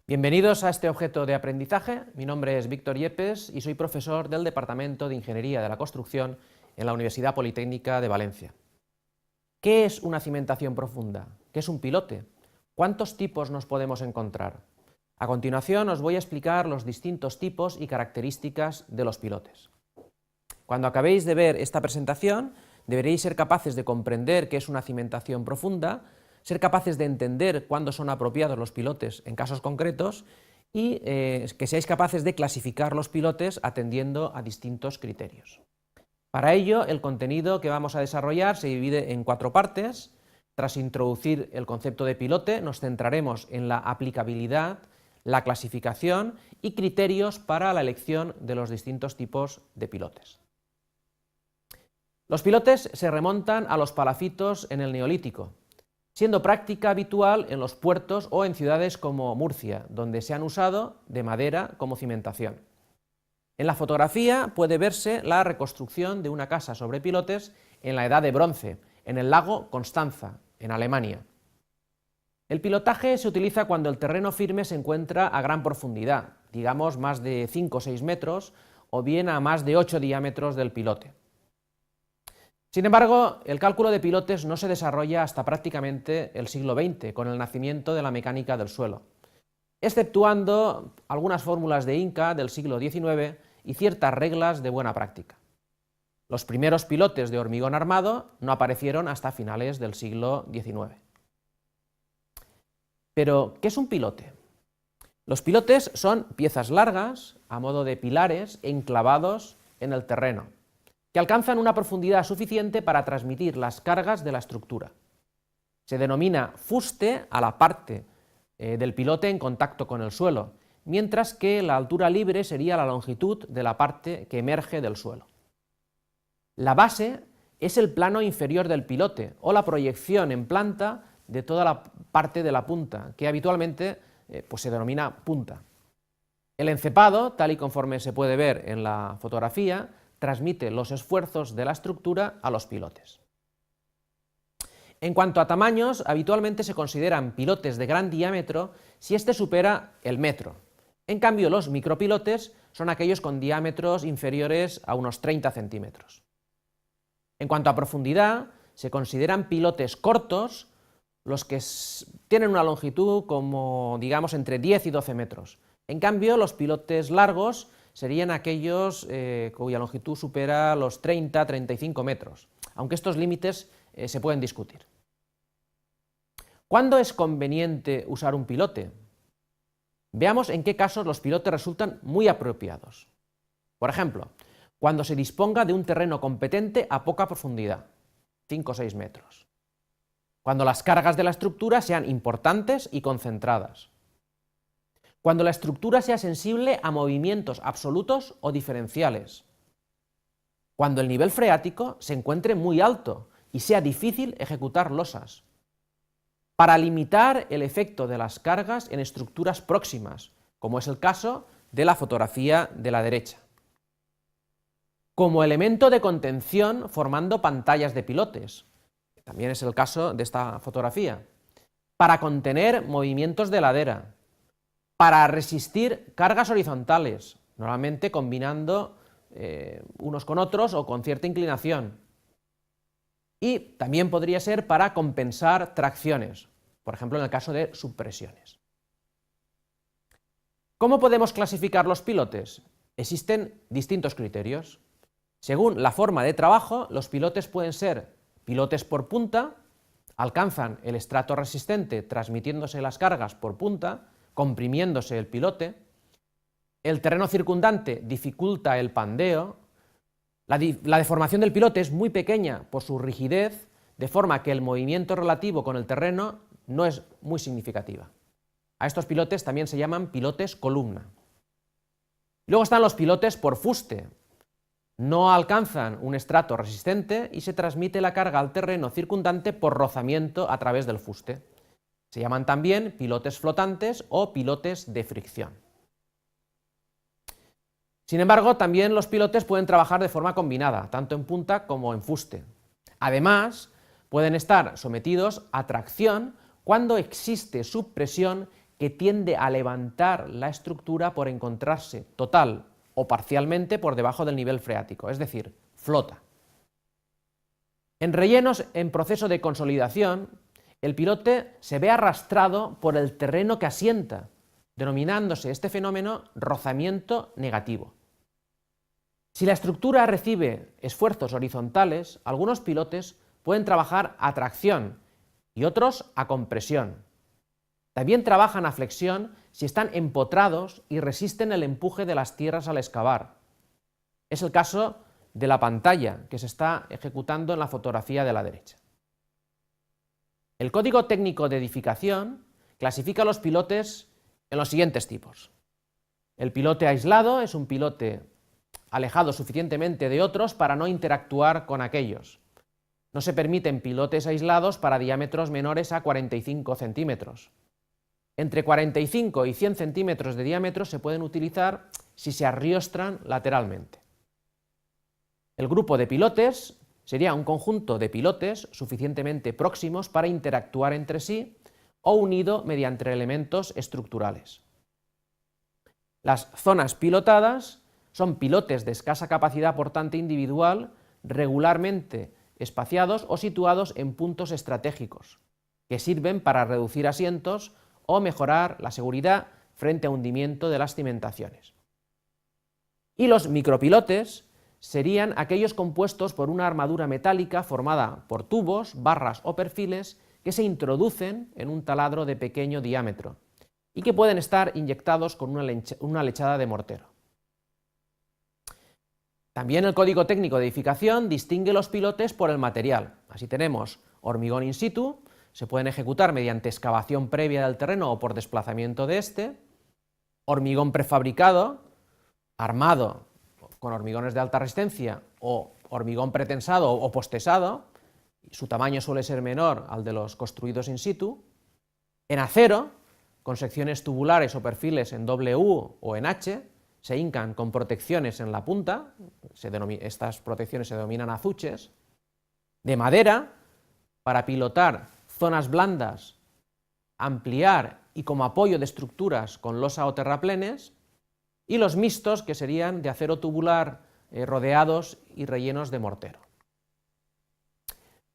Bienvenidos a este objeto de aprendizaje. Mi nombre es Víctor Yepes y soy profesor del Departamento de Ingeniería de la Construcción en la Universidad Politécnica de Valencia. ¿Qué es una cimentación profunda? ¿Qué es un pilote? ¿Cuántos tipos nos podemos encontrar? A continuación os voy a explicar los distintos tipos y características de los pilotes. Cuando acabéis de ver esta presentación, deberéis ser capaces de comprender qué es una cimentación profunda, ser capaces de entender cuándo son apropiados los pilotes en casos concretos y que seáis capaces de clasificar los pilotes atendiendo a distintos criterios. Para ello, el contenido que vamos a desarrollar se divide en 4 partes. Tras introducir el concepto de pilote, nos centraremos en la aplicabilidad, la clasificación y criterios para la elección de los distintos tipos de pilotes. Los pilotes se remontan a los palafitos en el Neolítico, siendo práctica habitual en los puertos o en ciudades como Murcia, donde se han usado de madera como cimentación. En la fotografía puede verse la reconstrucción de una casa sobre pilotes en la Edad de Bronce, en el lago Constanza, en Alemania. El pilotaje se utiliza cuando el terreno firme se encuentra a gran profundidad, digamos más de 5 o 6 metros, o bien a más de 8 diámetros del pilote. Sin embargo, el cálculo de pilotes no se desarrolla hasta prácticamente el siglo XX, con el nacimiento de la mecánica del suelo, exceptuando algunas fórmulas de Inca del siglo XIX y ciertas reglas de buena práctica. Los primeros pilotes de hormigón armado no aparecieron hasta finales del siglo XIX. Pero, ¿qué es un pilote? Los pilotes son piezas largas, a modo de pilares, enclavados en el terreno, que alcanzan una profundidad suficiente para transmitir las cargas de la estructura. Se denomina fuste a la parte del pilote en contacto con el suelo, mientras que la altura libre sería la longitud de la parte que emerge del suelo. La base es el plano inferior del pilote o la proyección en planta de toda la parte de la punta, que habitualmente se denomina punta. El encepado, tal y conforme se puede ver en la fotografía, transmite los esfuerzos de la estructura a los pilotes. En cuanto a tamaños, habitualmente se consideran pilotes de gran diámetro si éste supera el metro. En cambio, los micropilotes son aquellos con diámetros inferiores a unos 30 centímetros. En cuanto a profundidad, se consideran pilotes cortos los que tienen una longitud como, digamos, entre 10 y 12 metros. En cambio, los pilotes largos serían aquellos cuya longitud supera los 30-35 metros, aunque estos límites se pueden discutir. ¿Cuándo es conveniente usar un pilote? Veamos en qué casos los pilotes resultan muy apropiados. Por ejemplo, cuando se disponga de un terreno competente a poca profundidad, 5 o 6 metros. Cuando las cargas de la estructura sean importantes y concentradas. Cuando la estructura sea sensible a movimientos absolutos o diferenciales. Cuando el nivel freático se encuentre muy alto y sea difícil ejecutar losas. Para limitar el efecto de las cargas en estructuras próximas, como es el caso de la fotografía de la derecha. Como elemento de contención formando pantallas de pilotes, que también es el caso de esta fotografía. Para contener movimientos de ladera. Para resistir cargas horizontales, normalmente combinando unos con otros o con cierta inclinación. Y también podría ser para compensar tracciones, por ejemplo en el caso de subpresiones. ¿Cómo podemos clasificar los pilotes? Existen distintos criterios. Según la forma de trabajo, los pilotes pueden ser pilotes por punta, alcanzan el estrato resistente transmitiéndose las cargas por punta, comprimiéndose el pilote, el terreno circundante dificulta el pandeo, la deformación del pilote es muy pequeña por su rigidez, de forma que el movimiento relativo con el terreno no es muy significativa. A estos pilotes también se llaman pilotes columna. Luego están los pilotes por fuste. No alcanzan un estrato resistente y se transmite la carga al terreno circundante por rozamiento a través del fuste. Se llaman también pilotes flotantes o pilotes de fricción. Sin embargo, también los pilotes pueden trabajar de forma combinada, tanto en punta como en fuste. Además, pueden estar sometidos a tracción cuando existe subpresión que tiende a levantar la estructura por encontrarse total o parcialmente por debajo del nivel freático, es decir, flota. En rellenos en proceso de consolidación, el pilote se ve arrastrado por el terreno que asienta, denominándose este fenómeno rozamiento negativo. Si la estructura recibe esfuerzos horizontales, algunos pilotes pueden trabajar a tracción y otros a compresión. También trabajan a flexión si están empotrados y resisten el empuje de las tierras al excavar. Es el caso de la pantalla que se está ejecutando en la fotografía de la derecha. El Código Técnico de Edificación clasifica a los pilotes en los siguientes tipos. El pilote aislado es un pilote alejado suficientemente de otros para no interactuar con aquellos. No se permiten pilotes aislados para diámetros menores a 45 centímetros. Entre 45 y 100 centímetros de diámetro se pueden utilizar si se arriostran lateralmente. El grupo de pilotes sería un conjunto de pilotes suficientemente próximos para interactuar entre sí o unido mediante elementos estructurales. Las zonas pilotadas son pilotes de escasa capacidad portante individual, regularmente espaciados o situados en puntos estratégicos, que sirven para reducir asientos o mejorar la seguridad frente a hundimiento de las cimentaciones. Y los micropilotes serían aquellos compuestos por una armadura metálica formada por tubos, barras o perfiles que se introducen en un taladro de pequeño diámetro y que pueden estar inyectados con una lechada de mortero. También el Código Técnico de Edificación distingue los pilotes por el material. Así tenemos hormigón in situ, se pueden ejecutar mediante excavación previa del terreno o por desplazamiento de este, hormigón prefabricado, armado con hormigones de alta resistencia o hormigón pretensado o postesado, su tamaño suele ser menor al de los construidos in situ, en acero, con secciones tubulares o perfiles en W o en H, se hincan con protecciones en la punta, estas protecciones se denominan azuches, de madera, para pilotar zonas blandas, ampliar y como apoyo de estructuras con losa o terraplenes, y los mixtos, que serían de acero tubular rodeados y rellenos de mortero.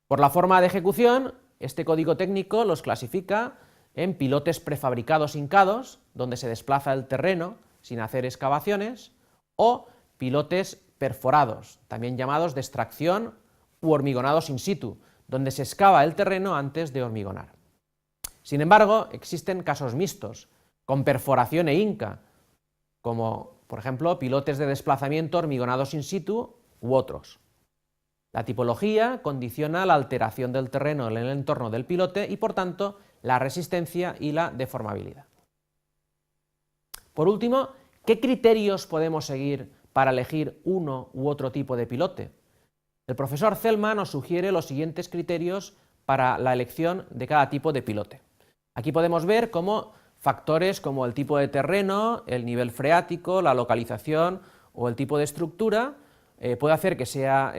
Por la forma de ejecución, este código técnico los clasifica en pilotes prefabricados hincados, donde se desplaza el terreno sin hacer excavaciones, o pilotes perforados, también llamados de extracción u hormigonados in situ, donde se excava el terreno antes de hormigonar. Sin embargo, existen casos mixtos, con perforación e hinca, como por ejemplo pilotes de desplazamiento hormigonados in situ u otros. La tipología condiciona la alteración del terreno en el entorno del pilote y por tanto la resistencia y la deformabilidad. Por último, ¿qué criterios podemos seguir para elegir uno u otro tipo de pilote? El profesor Zelma nos sugiere los siguientes criterios para la elección de cada tipo de pilote. Aquí podemos ver cómo factores como el tipo de terreno, el nivel freático, la localización o el tipo de estructura puede hacer que sea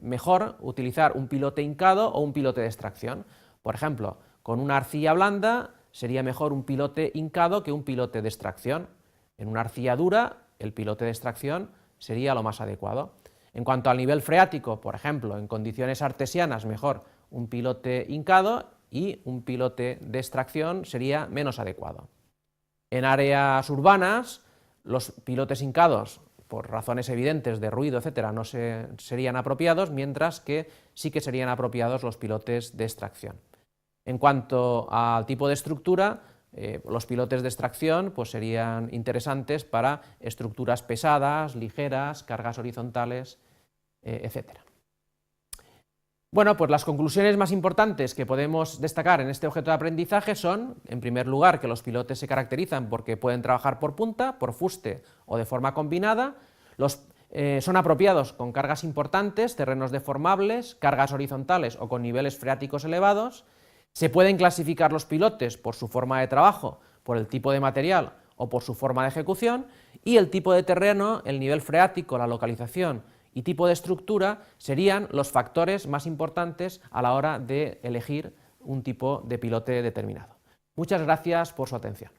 mejor utilizar un pilote hincado o un pilote de extracción. Por ejemplo, con una arcilla blanda sería mejor un pilote hincado que un pilote de extracción. En una arcilla dura, el pilote de extracción sería lo más adecuado. En cuanto al nivel freático, por ejemplo, en condiciones artesianas, mejor un pilote hincado y un pilote de extracción sería menos adecuado. En áreas urbanas, los pilotes hincados, por razones evidentes de ruido, etcétera, no serían apropiados, mientras que sí que serían apropiados los pilotes de extracción. En cuanto al tipo de estructura, los pilotes de extracción pues serían interesantes para estructuras pesadas, ligeras, cargas horizontales, etcétera. Bueno, pues las conclusiones más importantes que podemos destacar en este objeto de aprendizaje son, en primer lugar, que los pilotes se caracterizan porque pueden trabajar por punta, por fuste o de forma combinada, son apropiados con cargas importantes, terrenos deformables, cargas horizontales o con niveles freáticos elevados, se pueden clasificar los pilotes por su forma de trabajo, por el tipo de material o por su forma de ejecución, y el tipo de terreno, el nivel freático, la localización y tipo de estructura serían los factores más importantes a la hora de elegir un tipo de pilote determinado. Muchas gracias por su atención.